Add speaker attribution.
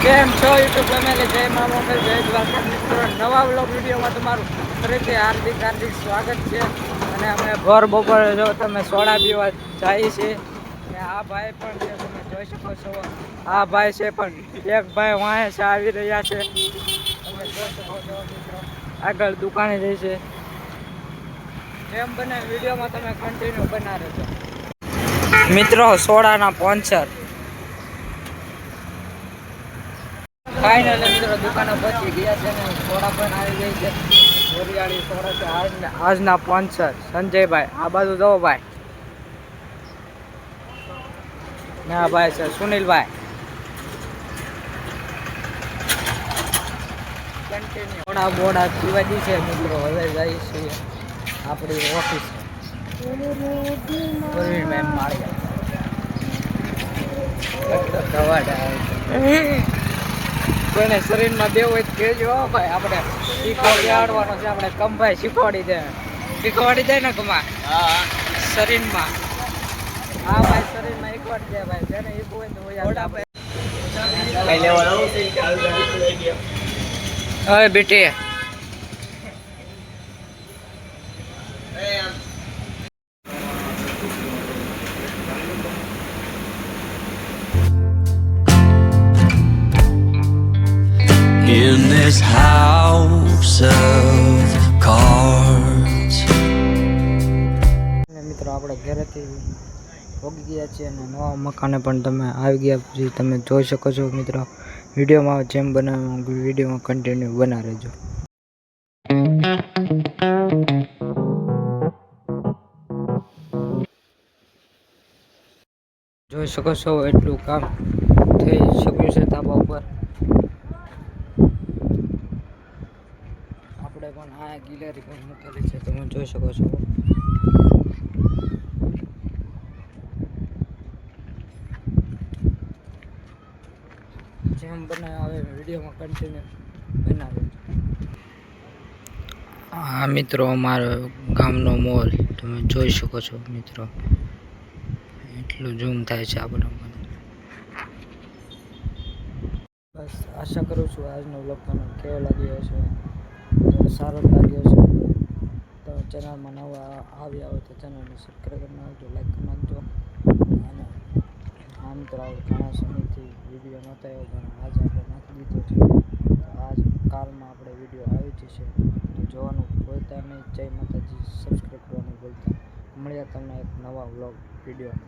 Speaker 1: કેમ છો YouTube family? જય મા મોગલ, જય દ્વારકા મિત્રો. નવા વ્લોગ વિડીયોમાં તમારું ફરીથી હાર્દિક સ્વાગત છે. અને અમે ભર બપોરે જો તમે સોડા પીવા જાય છે. અને આ ભાઈ પણ છે, તમે જોઈ શકો છો. આ ભાઈ છે પણ એક ભાઈ વાંહે છે, આવી રહ્યા છે. તમે જોઈ શકો છો મિત્રો. આગળ દુકાને જાય છે. જેમ બને વિડીયોમાં તમે કન્ટિન્યુ બના રહેજો મિત્રો. સોડાના સ્પોન્સર ફાઇનલી મિત્રો દુકાને પહોંચી ગયા છે ને સોડા પણ આવી ગઈ છે. બોરિયાળી સોડા છે. આજના સ્પોન્સર સંજયભાઈ. આ બાજુ જવો ભાઈ. ને આ ભાઈ છે સુનિલભાઈ. કન્ટિન્યુ સોડા બોડા પીવાજી છે મિત્રો. હવે જઈએ છીએ આપણી ઓફિસ. મેમ માળિયા કોઈને શરીરમાં દેવું હોય તો કહેજો ભાઈ. આપણે શીખવાડવાનો છે. આપણે કમભાઈ શીખવાડી દે ને કમા શરીરમાં. હા ભાઈ, શરીરમાં શીખવાડી દે ભાઈ. જેને શીખવું હોય તો હવે બેટી
Speaker 2: in this house of cards.
Speaker 1: મિત્રો આપણે ઘરેથી પહોંચી ગયા છીએ અને નવા મકાને પણ તમે આવી ગયા પછી તમે જોઈ શકો છો મિત્રો. વિડીયોમાં જેમ બનાવ્યું વિડીયોમાં કન્ટિન્યુ બના રહેજો. જોઈ શકો છો એટલું કામ થઈ શક્યું છે ધાબા ઉપર. આપણે પણ આ ગિલેરી પણ મૂકેલી છે, તમે જોઈ શકો છો. જેમ બનાવે હવે વિડીયોમાં કન્ટિન્યુ બનાવે. હા મિત્રો, અમારો ગામનો મોલ તમે જોઈ શકો છો મિત્રો. એટલું ઝૂમ થાય છે આપણે. બસ આશા કરું છું આજનો વ્લોગ તમને કેવો લાગ્યો હશે. તો સારો લાગ્યો છે તો ચેનલમાં નવા આવ્યા હોય તો ચેનલને સબસ્ક્રાઈબ કરી નાખજો, લાઈક કરી નાખજો. અને આ મિત્રો ઘણા સમયથી વિડીયો નહોતા એવો પણ આજે આપણે નાખી દીધો છે. તો આજ કાલમાં આપણે વિડીયો આવી જશે. તો જોવાનું ભૂલતા નહીં. જય માતાજી. સબસ્ક્રાઈબ કરવાનું ભૂલતા. મળ્યા તમને એક નવા વ્લોગ વિડીયો.